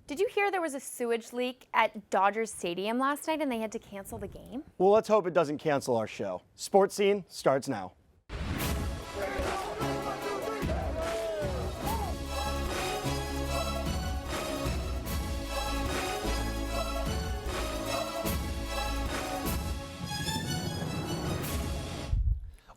Did you hear there was a sewage leak at Dodgers Stadium last night and they had to cancel the game? Well, let's hope it doesn't cancel our show. Sports Scene starts now.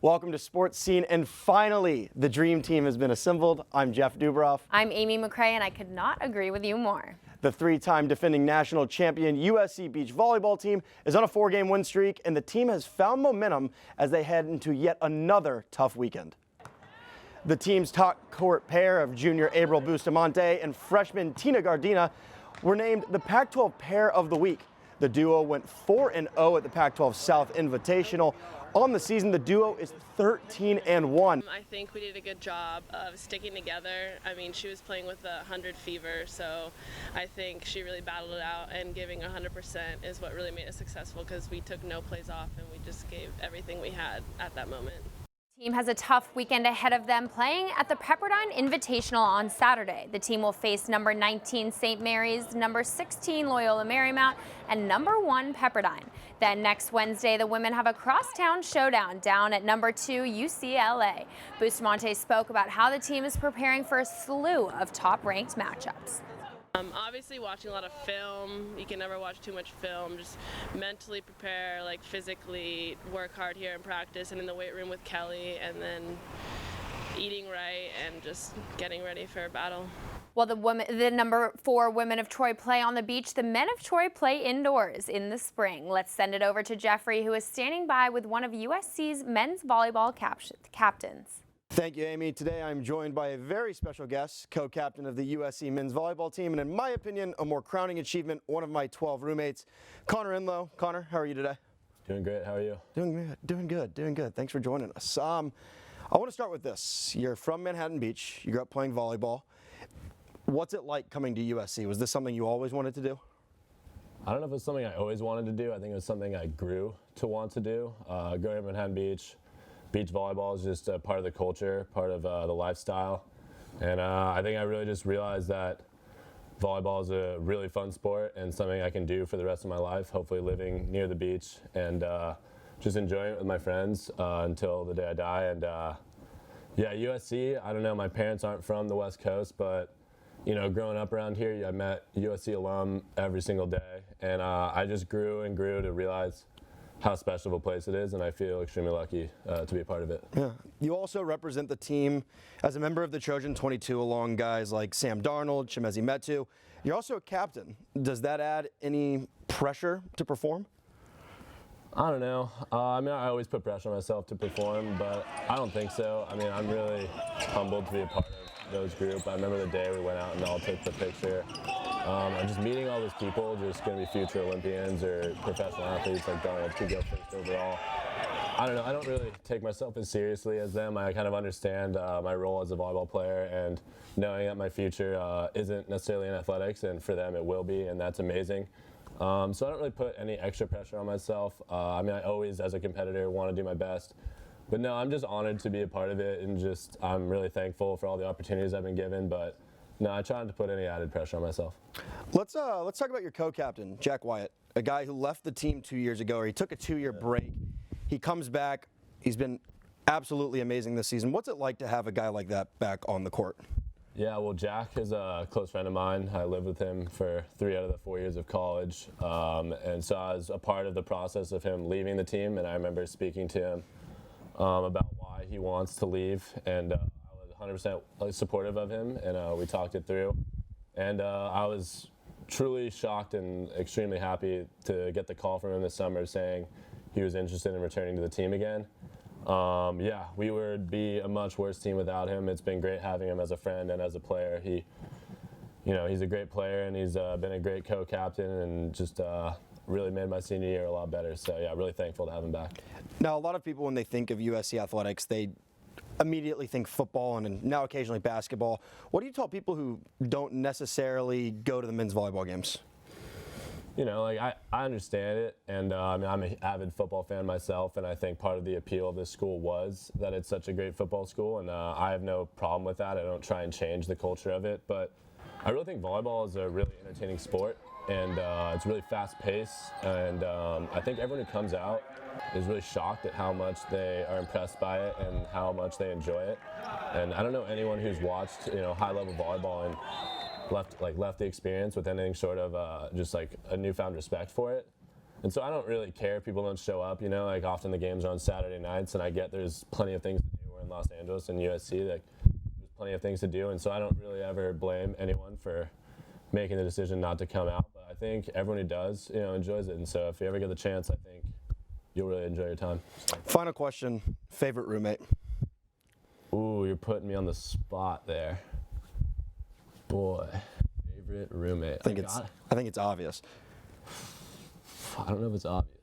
Welcome to Sports Scene, and finally, the dream team has been assembled. I'm Jeff Dubrof. I'm Amy Macrae, and I could not agree with you more. The three-time defending national champion USC beach volleyball team is on a 4-game win streak, and the team has found momentum as they head into yet another tough weekend. The team's top court pair of junior Abril Bustamante and freshman Tina Gardina were named the Pac-12 Pair of the Week. The duo went 4-0 at the Pac-12 South Invitational. On the season, the duo is 13-1. I think we did a good job of sticking together. I mean, she was playing with a 100 fever, so I think she really battled it out, and giving 100% is what really made us successful because we took no plays off and we just gave everything we had at that moment. The team has a tough weekend ahead of them, playing at the Pepperdine Invitational on Saturday. The team will face number 19 St. Mary's, number 16 Loyola Marymount, and number 1 Pepperdine. Then next Wednesday, the women have a crosstown showdown down at number 2 UCLA. Bustamante spoke about how the team is preparing for a slew of top-ranked matchups. Obviously watching a lot of film. You can never watch too much film. Just mentally prepare, like physically work hard here in practice and in the weight room with Kelly, and then eating right and just getting ready for a battle. While the number 4 women of Troy play on the beach, the men of Troy play indoors in the spring. Let's send it over to Jeffrey, who is standing by with one of USC's men's volleyball captains. Thank you, Amy. Today I'm joined by a very special guest, co-captain of the USC men's volleyball team, and in my opinion, a more crowning achievement, one of my 12 roommates, Connor Inlow. Connor, how are you today? Doing great. How are you? Doing good. Thanks for joining us. I want to start with this. You're from Manhattan Beach. You grew up playing volleyball. What's it like coming to USC? Was this something you always wanted to do? I don't know if it's something I always wanted to do. I think it was something I grew to want to do. Growing up in Manhattan Beach, beach volleyball is just a part of the culture, part of the lifestyle. And I think I really just realized that volleyball is a really fun sport and something I can do for the rest of my life, hopefully living near the beach and just enjoying it with my friends until the day I die. And yeah, USC, I don't know, my parents aren't from the West Coast, but you know, growing up around here, I met USC alum every single day, and I just grew and grew to realize how special of a place it is, and I feel extremely lucky to be a part of it. Yeah. You also represent the team as a member of the Trojan 22 along guys like Sam Darnold, Chimezi Metu. You're also a captain. Does that add any pressure to perform? I don't know. I mean, I always put pressure on myself to perform, but I don't think so. I mean, I'm really humbled to be a part of those group. I remember the day we went out and all took the picture. And just meeting all those people, just going to be future Olympians or professional athletes like Darnold could go first overall. I don't know. I don't really take myself as seriously as them. I kind of understand my role as a volleyball player, and knowing that my future isn't necessarily in athletics, and for them it will be, and that's amazing. So I don't really put any extra pressure on myself. I mean, I always, as a competitor, want to do my best. But no, I'm just honored to be a part of it, and just I'm really thankful for all the opportunities I've been given. But no, I try not to put any added pressure on myself. Let's talk about your co-captain, Jack Wyatt, a guy who left the team 2 years ago, or he took a 2-year break. He comes back. He's been absolutely amazing this season. What's it like to have a guy like that back on the court? Yeah, well, Jack is a close friend of mine. I lived with him for 3 out of the 4 years of college, and so I was a part of the process of him leaving the team, and I remember speaking to him about why he wants to leave, and I was 100% supportive of him, and we talked it through. And I was truly shocked and extremely happy to get the call from him this summer saying he was interested in returning to the team again. Yeah, we would be a much worse team without him. It's been great having him as a friend and as a player. He's a great player, and he's been a great co-captain, and just really made my senior year a lot better. So yeah, really thankful to have him back. Now, a lot of people, when they think of USC athletics, they immediately think football and now occasionally basketball. What do you tell people who don't necessarily go to the men's volleyball games? You know, like I understand it, and I mean, I'm an avid football fan myself, and I think part of the appeal of this school was that it's such a great football school, and I have no problem with that. I don't try and change the culture of it, but I really think volleyball is a really entertaining sport, and it's really fast-paced, and I think everyone who comes out is really shocked at how much they are impressed by it and how much they enjoy it. And I don't know anyone who's watched, high-level volleyball and left the experience with anything short of just like a newfound respect for it. And so I don't really care if people don't show up, like often the games are on Saturday nights, and I get there's plenty of things to do. We're in Los Angeles and USC, there's plenty of things to do, and so I don't really ever blame anyone for making the decision not to come out. But I think everyone who does, enjoys it, and so if you ever get the chance, I think you'll really enjoy your time. Final question, favorite roommate? Ooh, you're putting me on the spot there. Boy, favorite roommate. I think it's obvious. I don't know if it's obvious.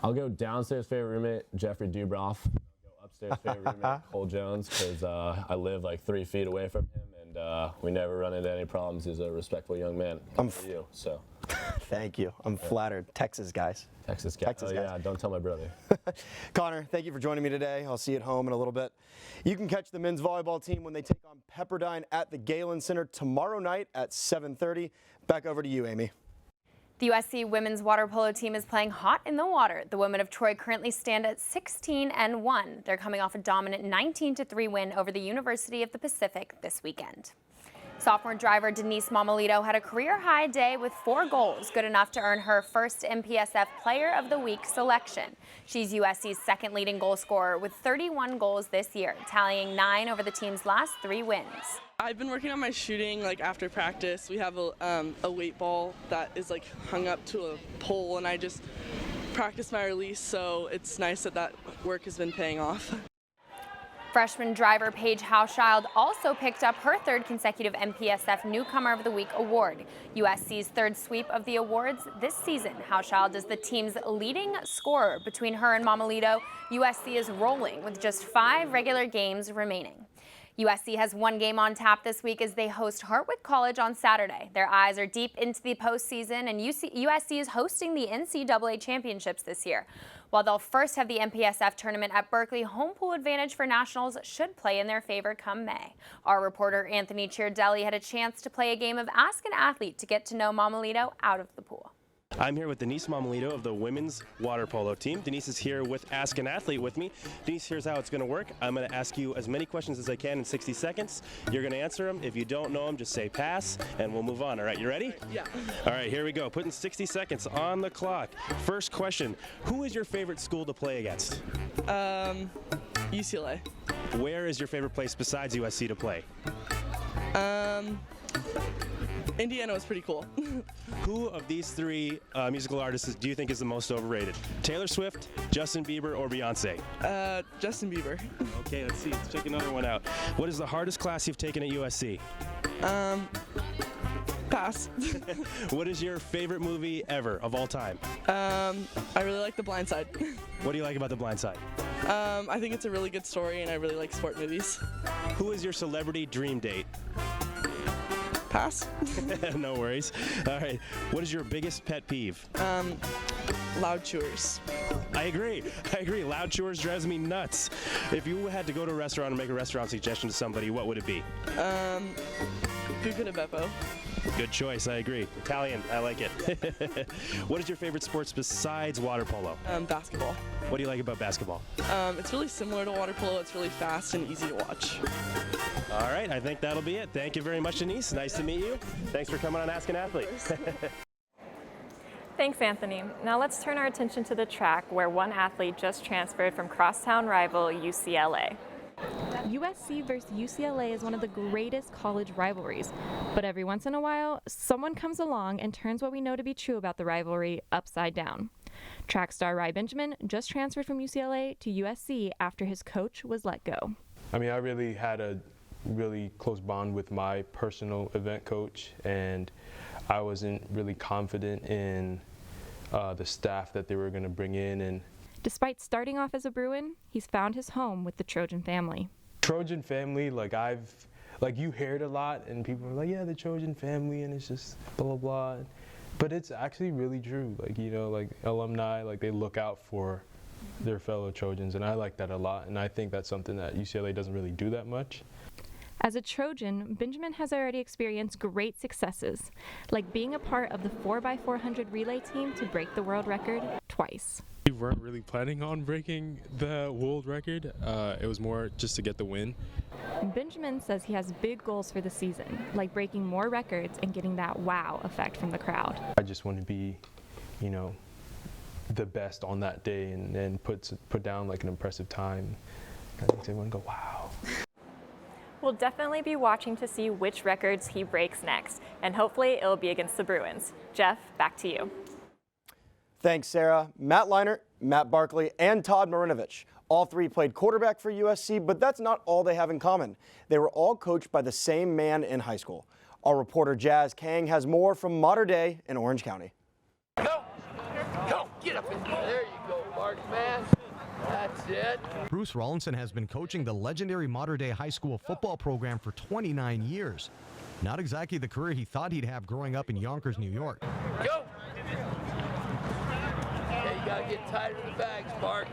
I'll go downstairs favorite roommate, Jeffrey Dubrof. I'll go upstairs favorite roommate, Cole Jones, because I live like 3 feet away from him, and we never run into any problems. He's a respectful young man. For you, so. Thank you. I'm flattered. Texas guys. Texas guys. Yeah, don't tell my brother. Connor, thank you for joining me today. I'll see you at home in a little bit. You can catch the men's volleyball team when they take on Pepperdine at the Galen Center tomorrow night at 7:30. Back over to you, Amy. The USC women's water polo team is playing hot in the water. The women of Troy currently stand at 16-1. They're coming off a dominant 19-3 win over the University of the Pacific this weekend. Sophomore driver Denise Mamalito had a career-high day with 4 goals, good enough to earn her first MPSF Player of the Week selection. She's USC's second leading goal scorer with 31 goals this year, tallying 9 over the team's last 3 wins. I've been working on my shooting after practice. We have a weight ball that is hung up to a pole, and I just practice my release, so it's nice that work has been paying off. Freshman driver Paige Hauschild also picked up her 3rd consecutive MPSF Newcomer of the Week award. USC's 3rd sweep of the awards this season. Hauschild is the team's leading scorer. Between her and Mamalito, USC is rolling with just 5 regular games remaining. USC has 1 game on tap this week as they host Hartwick College on Saturday. Their eyes are deep into the postseason, and USC is hosting the NCAA championships this year. While they'll first have the MPSF tournament at Berkeley, home pool advantage for Nationals should play in their favor come May. Our reporter Anthony Chiardelli had a chance to play a game of Ask an Athlete to get to know Mamalito out of the pool. I'm here with Denise Mamalito of the women's water polo team. Denise is here with Ask an Athlete with me. Denise, here's how it's going to work. I'm going to ask you as many questions as I can in 60 seconds. You're going to answer them. If you don't know them, just say pass, and we'll move on. All right, you ready? Yeah. All right, here we go. Putting 60 seconds on the clock. First question, who is your favorite school to play against? UCLA. Where is your favorite place besides USC to play? Indiana was pretty cool. Who of these 3 musical artists do you think is the most overrated? Taylor Swift, Justin Bieber, or Beyonce? Justin Bieber. Okay, let's see. Let's check another one out. What is the hardest class you've taken at USC? Pass. What is your favorite movie ever of all time? I really like The Blind Side. What do you like about The Blind Side? I think it's a really good story, and I really like sport movies. Who is your celebrity dream date? Pass. No worries. All right. What is your biggest pet peeve? Loud chewers. I agree. Loud chewers drives me nuts. If you had to go to a restaurant and make a restaurant suggestion to somebody, what would it be? Buca de Beppo. Good choice. I agree. Italian. I like it. What is your favorite sports besides water polo? Basketball. What do you like about basketball? It's really similar to water polo. It's really fast and easy to watch. All right. I think that'll be it. Thank you very much, Denise. Nice to meet you. Thanks for coming on Ask an Athlete. Thanks, Anthony. Now let's turn our attention to the track where one athlete just transferred from crosstown rival UCLA. USC versus UCLA is one of the greatest college rivalries, but every once in a while, someone comes along and turns what we know to be true about the rivalry upside down. Track star Ry Benjamin just transferred from UCLA to USC after his coach was let go. I mean, I really had a really close bond with my personal event coach, and I wasn't really confident in the staff that they were going to bring in. And despite starting off as a Bruin, he's found his home with the Trojan family. Trojan family, you hear it a lot, and people are like, yeah, the Trojan family, and it's just blah, blah, blah. But it's actually really true. Alumni, they look out for their fellow Trojans, and I like that a lot, and I think that's something that UCLA doesn't really do that much. As a Trojan, Benjamin has already experienced great successes, like being a part of the 4x400 relay team to break the world record twice. We weren't really planning on breaking the world record. It was more just to get the win. Benjamin says he has big goals for the season, like breaking more records and getting that wow effect from the crowd. I just want to be, the best on that day and put down like an impressive time. I think everyone go, wow. We'll definitely be watching to see which records he breaks next, and hopefully it'll be against the Bruins. Jeff, back to you. Thanks, Sarah. Matt Leinart, Matt Barkley, and Todd Marinovich. All three played quarterback for USC, but that's not all they have in common. They were all coached by the same man in high school. Our reporter Jazz Kang has more from Mater Dei in Orange County. Go, get up in there. There you go, Mark, man. That's it. Bruce Rawlinson has been coaching the legendary Mater Dei high school football program for 29 years. Not exactly the career he thought he'd have growing up in Yonkers, New York. Go. Yeah, you gotta get tighter in the bags, Mark.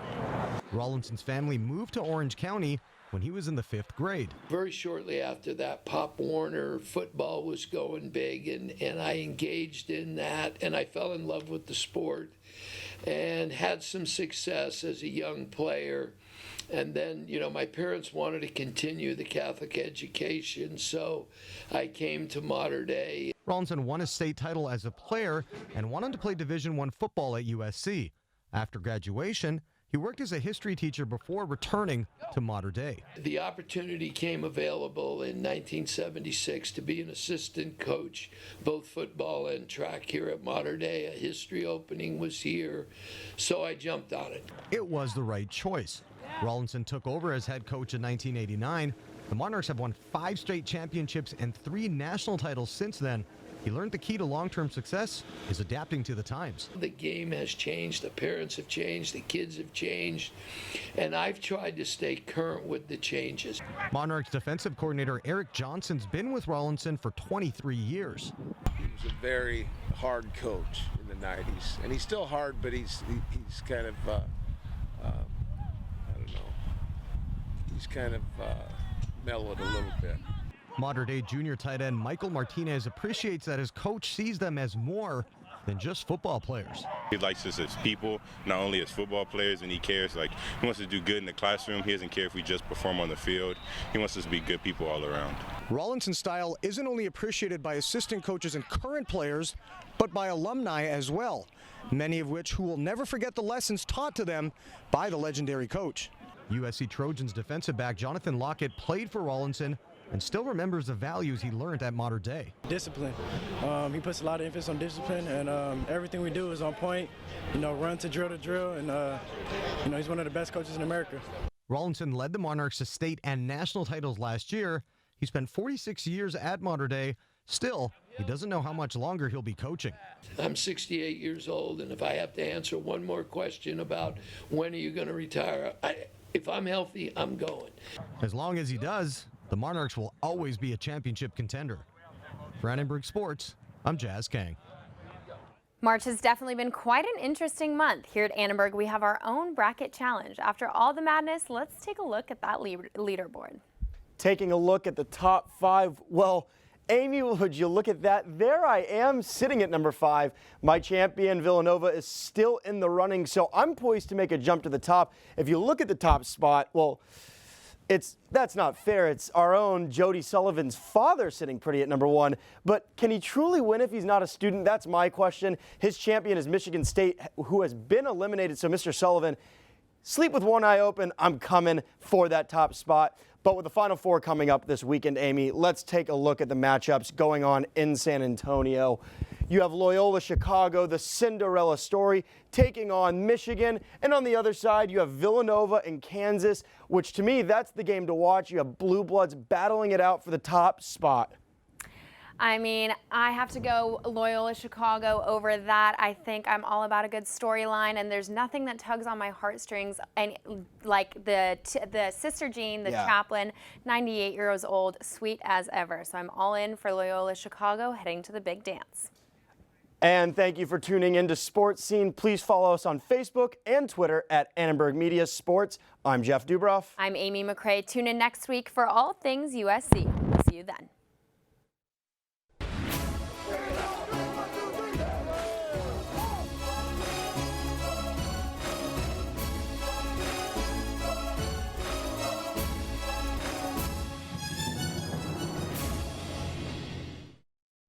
Rawlinson's family moved to Orange County when he was in the 5th grade. Very shortly after that, Pop Warner football was going big, and I engaged in that, and I fell in love with the sport and had some success as a young player. And then, my parents wanted to continue the Catholic education, so I came to Mater Dei. Rawlinson won a state title as a player and went on to play Division I football at USC. After graduation, he worked as a history teacher before returning to Mater Dei. The opportunity came available in 1976 to be an assistant coach, both football and track here at Mater Dei. A history opening was here, so I jumped on it. It was the right choice. Rawlinson took over as head coach in 1989. The Monarchs have won 5 straight championships and 3 national titles since then. He learned the key to long-term success is adapting to the times. The game has changed, the parents have changed, the kids have changed, and I've tried to stay current with the changes. Monarchs defensive coordinator Eric Johnson's been with Rawlinson for 23 years. He was a very hard coach in the 90s, and he's still hard, but he's kind of, I don't know, he's kind of mellowed a little bit. Mater Dei junior tight end Michael Martinez appreciates that his coach sees them as more than just football players. He likes us as people, not only as football players, and he cares. Like, he wants us to do good in the classroom. He doesn't care if we just perform on the field. He wants us to be good people all around. Rawlinson's style isn't only appreciated by assistant coaches and current players, but by alumni as well, many of which who will never forget the lessons taught to them by the legendary coach. USC Trojans defensive back Jonathan Lockett played for Rawlinson and still remembers the values he learned at Mater Dei. Discipline. He puts a lot of emphasis on discipline, and everything we do is on point. Run to drill, and he's one of the best coaches in America. Rawlinson led the Monarchs to state and national titles last year. He spent 46 years at Mater Dei. Still, he doesn't know how much longer he'll be coaching. I'm 68 years old, and if I have to answer one more question about when are you going to retire, if I'm healthy, I'm going. As long as he does, the Monarchs will always be a championship contender. For Annenberg Sports, I'm Jazz Kang. March has definitely been quite an interesting month. Here at Annenberg, we have our own bracket challenge. After all the madness, let's take a look at that leaderboard. Taking a look at the top 5, well, Amy, would you look at that? There I am sitting at number 5. My champion, Villanova, is still in the running, so I'm poised to make a jump to the top. If you look at the top spot, well, that's not fair. It's our own Jody Sullivan's father sitting pretty at number 1. But can he truly win if he's not a student? That's my question. His champion is Michigan State, who has been eliminated. So, Mr. Sullivan, sleep with one eye open. I'm coming for that top spot. But with the Final Four coming up this weekend, Amy, let's take a look at the matchups going on in San Antonio. You have Loyola Chicago, the Cinderella story, taking on Michigan. And on the other side, you have Villanova and Kansas, which to me, that's the game to watch. You have Blue Bloods battling it out for the top spot. I mean, I have to go Loyola Chicago over that. I think I'm all about a good storyline, and there's nothing that tugs on my heartstrings and like the Sister Jean, the chaplain, 98 years old, sweet as ever. So I'm all in for Loyola Chicago, heading to the big dance. And thank you for tuning in to Sports Scene. Please follow us on Facebook and Twitter at Annenberg Media Sports. I'm Jeff Dubrof. I'm Amy Macrae. Tune in next week for all things USC. See you then.